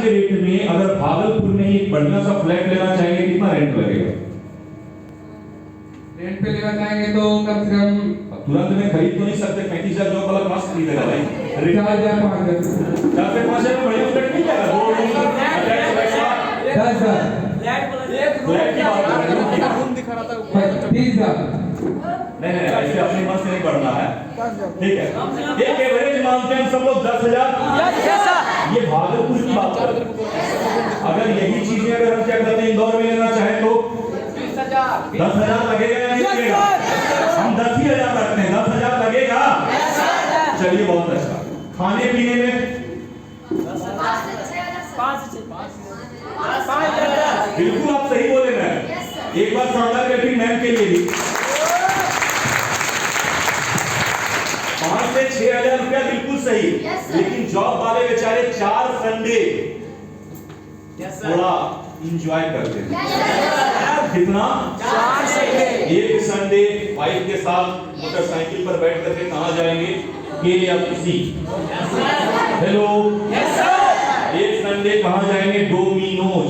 के रेट में अगर भागलपुर में एक बढ़िया सा फ्लैट लेना चाहेंगे कितना रेंट लगेगा? रेंट पे लेना चाहेंगे तो कम से कम तुरंत में खरीद तो नहीं सकते, 35,000 जो वाला पास खरीदेगा भाई, 4,000 5,000 4 से 5 हजार में बढ़िया फ्लैट मिल जाएगा। 2 रूम 10,000 फ्लैट की बात कर रहे हो, रूम दिखा रहा था 30,000 नहीं नहीं ऐसे अपने मन से नहीं बढ़ना है, ठीक है। एक एवरेज मानते हैं हम सब लोग 10,000, ये भागलपुर की बात कर रहे हैं। अगर यही चीजें अगर हम क्या करते हैं इंदौर में लेना चाहें तो 10,000 लगेगा या नहीं लगेगा? हम 10,000 रखते हैं, 10,000 लगेगा। चलिए बहुत अच्छा। खाने पीने में बिल्कुल आप सही बोले मैम, एक बार शानदार क्लैपिंग मैम के लिए भी। 5 से 6,000 रुपया बिल्कुल सही, लेकिन जॉब वाले बेचारे 4 संडे थोड़ा इंजॉय करते हैं। कितना? 4 संडे। एक संडे वाइफ के साथ मोटरसाइकिल पर बैठ करके कहां जाएंगे? KFC। हेलो, एक संडे कहां जाएंगे? डोमिनोज।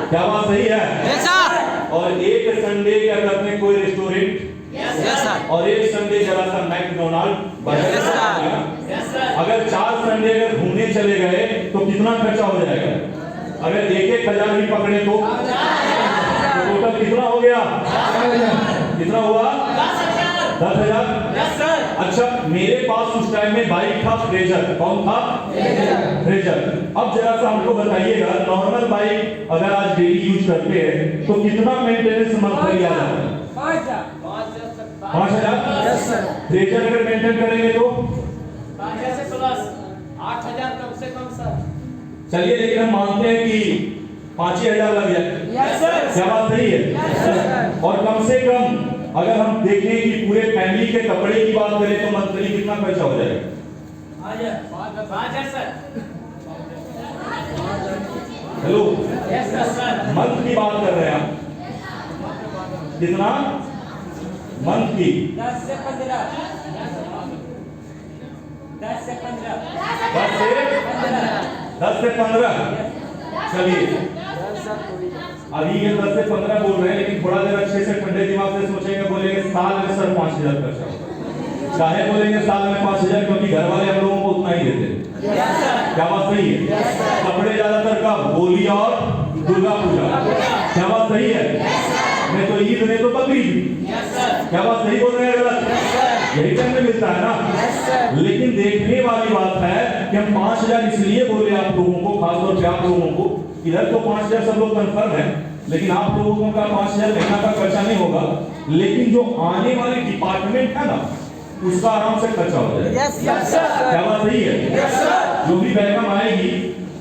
क्या बात सही है? और एक संडे क्या करते हैं? कोई रेस्टोरेंट। और एक संडे जरा सा मैकडोनाल्ड। अगर 4 संडे अगर घूमने चले गए तो कितना खर्चा हो जाएगा? अगर 1,000 भी पकड़े तो टोटल कितना हो गया? कितना हुआ? 10,000। अच्छा, मेरे पास उस टाइम में बाइक था फ्रेजर। कौन था? फ्रेजर। अब जरा सा हमको बताइएगा, नॉर्मल बाइक अगर आज डेली यूज करते हैं तो कितना मेंटेनेंस मंथली आ जाता है? 5,000। फ्रेजर अगर मेंटेन करेंगे तो 8,000 कम से कम सर। चलिए, लेकिन हम मानते हैं कि 5,000 लग जाए। क्या बात सही है? और कम से कम अगर हम देखें कि पूरे फैमिली के कपड़े की बात करें तो मंथली कितना खर्चा हो जाएगा? 5,000 sir. Hello, yes sir. Month की बात कर रहे हैं आप? कितना मंथ की? 10 से 15। 10 से 15। 10 से 15। चलिए, अभी ये 10 से 15 बोल रहे हैं, लेकिन थोड़ा देर अच्छे से ठंडे दिमाग से सोचेंगे, बोलेंगे साल में सर 5,000 खर्चा होगा। चाहे बोलेंगे साल में 5,000, क्योंकि घर वाले हम लोगों को उतना ही देते हैं। क्या बात सही है? कपड़े ज्यादातर का होली और दुर्गा पूजा। क्या बात सही है? मैं तो ईद में तो बकरीद। क्या बात सही बोल रहे हैं गलत? यही टाइम में मिलता है ना। लेकिन देखने वाली बात है कि हम 5,000 इसलिए बोले आप लोगों को, खासतौर पे आप लोगों को। इधर तो 5,000 सब लोग कंफर्म है, लेकिन आप लोगों का 5,000 महीना का खर्चा नहीं होगा, लेकिन जो आने वाली डिपार्टमेंट है ना उसका आराम से खर्चा हो जाएगा। क्या बात सही है? जो भी बेगम आएगी,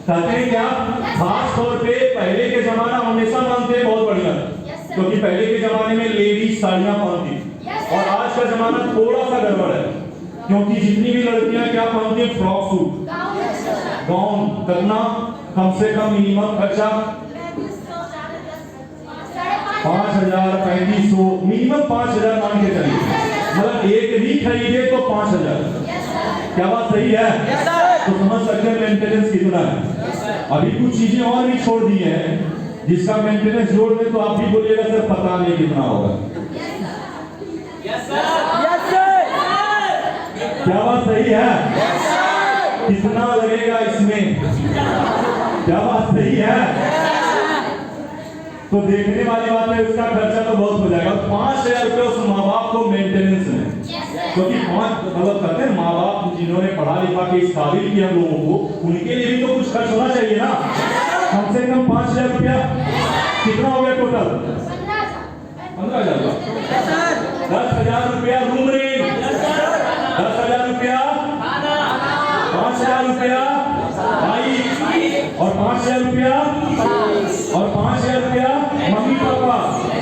कहते हैं क्या, खास तौर पे पहले के जमाना हमेशा मानते हैं बहुत बढ़िया, क्योंकि पहले के जमाने में लेडीज साड़ियां पहनती, और आज का जमाना थोड़ा सा गड़बड़ है, क्योंकि जितनी भी लड़कियां क्या पहनती हैं? Frock suit, gown. कितना? कम से कम मिनिमम खर्चा 5,000, 3,500, मिनिमम 5,000 मान के चलिए। मतलब एक भी खरीदे तो 5,000। क्या बात सही है? तो समझ सकते हैं मेंटेनेंस कितना है। अभी कुछ चीजें और भी छोड़ दी हैं जिसका मेंटेनेंस जोड़ दें तो आप भी बोलिएगा सर पता नहीं कितना होगा। क्या बात सही है? कितना लगेगा इसमें? क्या बात सही है? तो देखने वाली बात है, उसका खर्चा तो बहुत हो जाएगा। 5,000 रुपये उस माँ बाप को मेंटेनेंस में, क्योंकि मतलब कहते हैं माँ बाप जिन्होंने पढ़ा लिखा के इस काबिल किया हम लोगों को, उनके लिए भी तो कुछ खर्च होना चाहिए ना। कम से कम 5,000 रुपया कितना हो गया टोटल? 15,000 का। 10,000 रुपया रूम रेंट, 10,000 रुपया, 5,000 रुपया बाइक, और 5,000 रुपया, और 5,000 रुपया मम्मी पापा।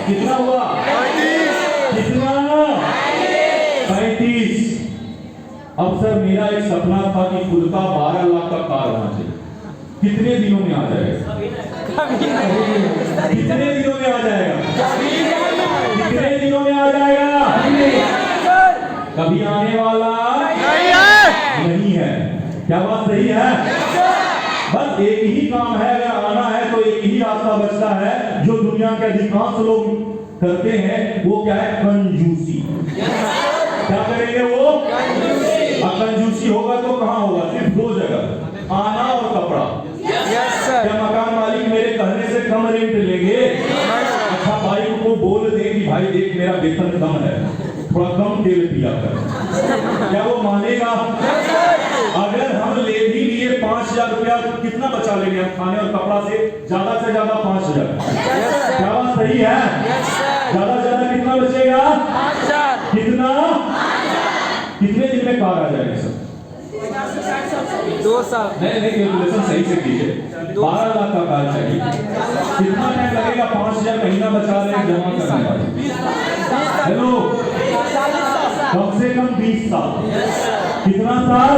कितना हुआ? कितना? 35। अब सर मेरा एक सपना था कि खुद का 12 लाख का कार होना चाहिए। कितने दिनों में आ जाएगा? कितने दिनों में आ जाएगा? कितने दिनों में आ जाएगा? कभी आने वाला नहीं है। क्या बात सही है? बस बस एक ही काम है, अगर आना है तो एक ही रास्ता बचता है जो दुनिया के अधिकांश लोग करते हैं, वो क्या है? कंजूसी। क्या करेंगे वो? अब कंजूसी होगा तो कहां होगा? सिर्फ दो जगह, आना और कपड़ा। क्या मकान मालिक मेरे कहने से कम रेंट लेंगे? अच्छा भाई को बोल दे कि भाई देख मेरा वेतन कम है, थोड़ा कम तेल पिया कर, क्या वो मानेगा? अगर हम ले भी लिए 5,000 रुपया, कितना बचा लेंगे हम खाने और कपड़ा से? ज्यादा 5,000। क्या बात सही है? ज्यादा से ज्यादा कितना बचेगा? 5,000। कितना? कितने दिन में कार आ जाएगी सर? 2 साल। नहीं कैलकुलेशन सही से कीजिए। 12 लाख का कार चाहिए, कितना टाइम लगेगा? 5,000 महीना बचा रहे हैं जमा करने वाले। हेलो, कम से कम 20 साल। कितना साल?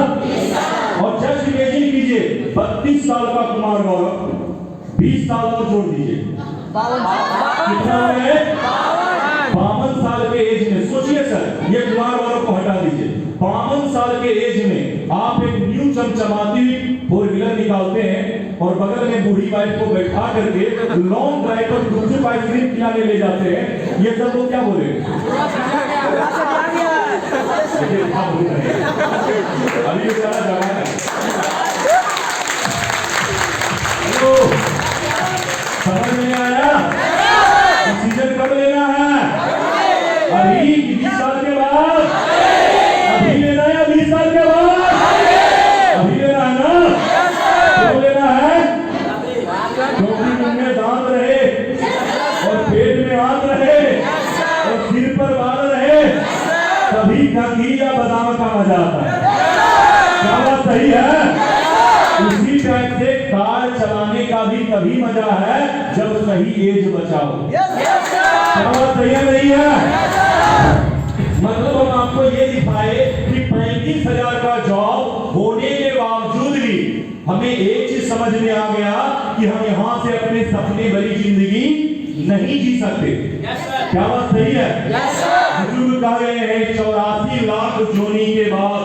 और जस्ट इमेजिन कीजिए 32 साल का कुमार गौरव, 20 साल और जोड़ दीजिए, कितना है? 52 साल के एज में। सोचिए सर, ये कुमार गौरव को हटा दीजिए, 52 साल के एज में आप एक न्यू चमचमाती 4 व्हीलर निकालते हैं और बगल में बूढ़ी वाइफ को बैठा करके लॉन्ग ड्राइव पर गुपचुप आइसक्रीम खिलाने ले जाते हैं, ये सब लोग क्या बोलेंगे? अभी सारा जमाना है। हेलो, समझ में आया? सीजन कब लेना है? अभी 20 साल के बाद? अभी लेना है? 20 साल के बाद अभी लेना है ना? क्यों लेना है? क्योंकि उनमें दांत रहे और पेट में हाथ रहे और सिर पर बाल रहे, तभी कंघी या बादाम का मजा आता है। क्या बात सही है? उसी टाइप से कार चलाने का भी तभी मजा है जब सही एज बचाओ। क्या बात सही है? नहीं है? मतलब हम आपको ये दिखाए कि 35,000 का जॉब होने के बावजूद भी हमें एक चीज समझ में आ गया कि हम यहां से अपने सपने भरी जिंदगी नहीं जी सकते। क्या बात सही है? बुजुर्ग कह गए हैं 84 लाख जोनी के बाद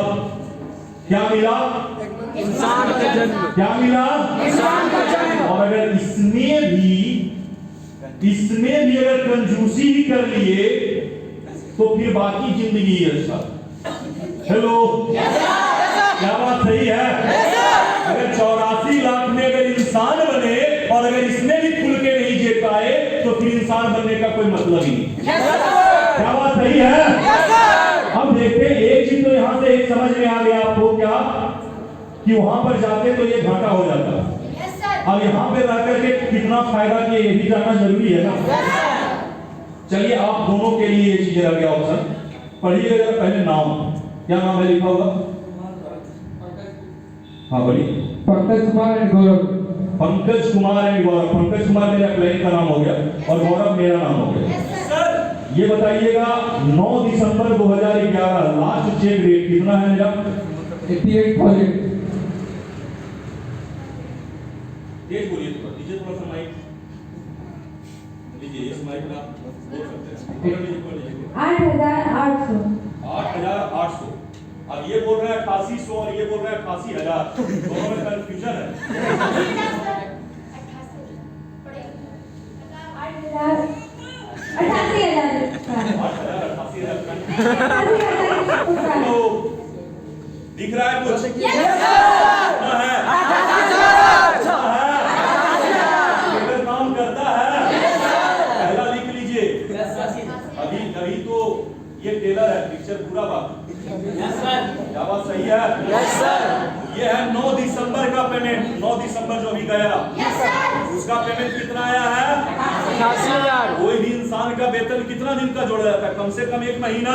क्या मिला? इंसान का जन्म। क्या मिला? इंसान का जन्म। और अगर इसमें भी अगर कंजूसी ही कर लिए तो फिर बाकी जिंदगी अच्छा। हेलो, क्या बात सही है? अगर 84 लाख में अगर इंसान बने और अगर इसमें भी खुल के नहीं जी पाए तो फिर इंसान बनने का कोई मतलब ही नहीं। क्या बात सही है? अब देखते हैं, एक चीज तो यहां से एक समझ में आ गया आपको, क्या कि वहां पर जाते तो ये घाटा हो जाता। अब यहाँ पे रह करके कितना फायदा किया ये भी जानना जरूरी है ना। चलिए आप दोनों के लिए ये चीजें रह गया ऑप्शन, पढ़िए जरा पहले नाम। क्या नाम है लिखा होगा? हाँ बोलिए। पंकज कुमार एंड गौरव। पंकज कुमार एंड गौरव। पंकज कुमार मेरे अप्लाई का नाम हो गया और गौरव मेरा नाम हो गया। ये बताइएगा 9 दिसंबर 2011 लास्ट चेक रेट कितना है मेरा? 88,000। तेज बोलिए, दीजिए थोड़ा सा माइक लीजिए, इस माइक में आप बोल सकते हैं। 8,800। 8,800। अब ये बोल रहे हैं 8800 और ये बोल रहे हैं 88,000, दोनों में कंफ्यूजन है। 88,000। तो दिख रहा है कुछ? काम करता है? पहला लिख लीजिए। अभी तो ये टेलर है, पिक्चर पूरा बात। क्या बात सही है? ये है 9 दिसंबर का पेमेंट। 9 दिसंबर जो अभी गया उसका पेमेंट कितना आया है? 88,000। कोई भी इंसान का वेतन कितना दिन का जोड़ा जाता है? कम से कम 1 महीना।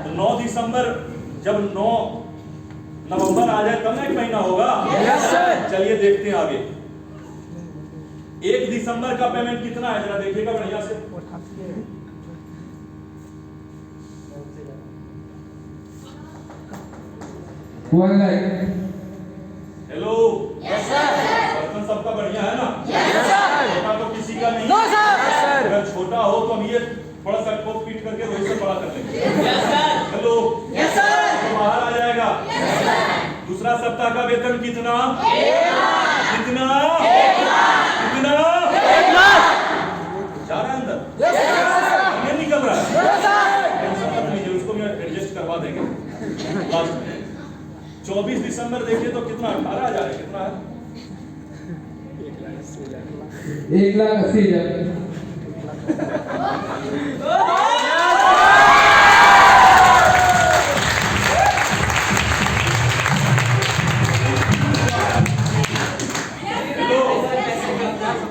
तो 9 दिसंबर जब 9 नवंबर आ जाए तब ना 1 महीना होगा। चलिए देखते हैं आगे। 1 दिसंबर का पेमेंट कितना है जरा देखिएगा बढ़िया से। हेलो, बर्तन सबका बढ़िया है ना? छोटा तो किसी का नहीं। अगर छोटा हो तो हम ये थोड़ा सा कोप पीट करके वही से बड़ा कर लेंगे। हेलो, तो बाहर आ जाएगा। दूसरा सप्ताह का वेतन कितना? 1,80,000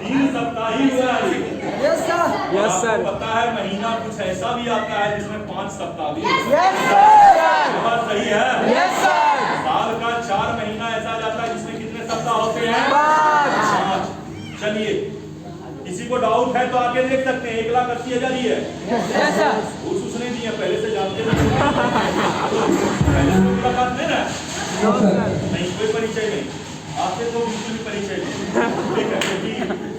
3 सप्ताह ही हुआ है अभी। यस आपको सर पता है महीना कुछ ऐसा भी आता है जिसमें 5 सप्ताह भी यस ये बात सही है। यस सर साल का 4 महीना ऐसा जाता है जिसमें कितने सप्ताह होते हैं? 5। चलिए, किसी को डाउट है तो आके देख सकते हैं। 1,80,000 ही है। यस सर उसने नहीं है, पहले से जानते थे। पहले से मुलाकात नहीं ना? नहीं, कोई परिचय नहीं आपसे, तो बिल्कुल भी परिचय नहीं। ठीक है, क्योंकि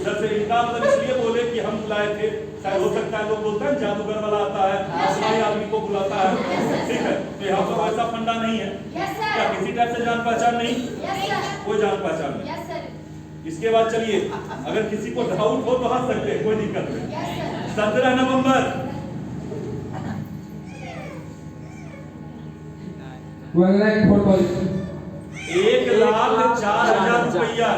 सर से इनका मतलब इसलिए बोले कि हम बुलाए थे। शायद हो सकता है लोग बोलते हैं जादूगर वाला आता है, असली आदमी को बुलाता है। ठीक है, तो यहाँ पर वैसा फंडा नहीं है। क्या किसी टाइप से जान पहचान नहीं? कोई जान पहचान नहीं। इसके बाद चलिए, अगर किसी को डाउट हो तो हंस सकते हैं, कोई दिक्कत नहीं। 17 नवंबर 1,04,000 1,04,000 रुपया।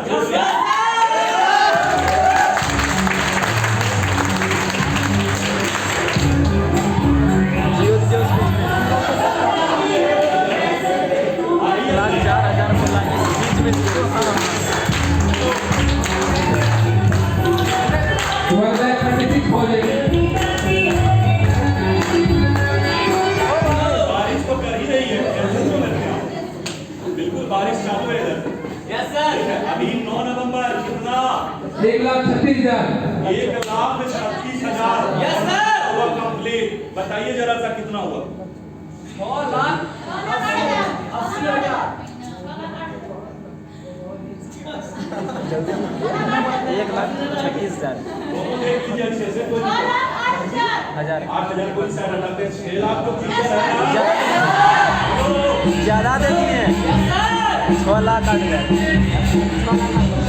बारिश तो कर ही रही है, टेंशन क्यों लेते हैं आप? बिल्कुल बारिश चालू है इधर। Yes sir. अभी 9 नवंबर कितना? 1,36,000 1,36,000 यस सर। हुआ कंप्लीट। बताइए जरा सा कितना हुआ? 9,80,000। 1,36,000 दोनों देख लीजिए अच्छे से, कोई 8,000 कोई साइड हटाते हैं। 6 लाख तो ठीक है। ज्यादा दे दिए 6,08,000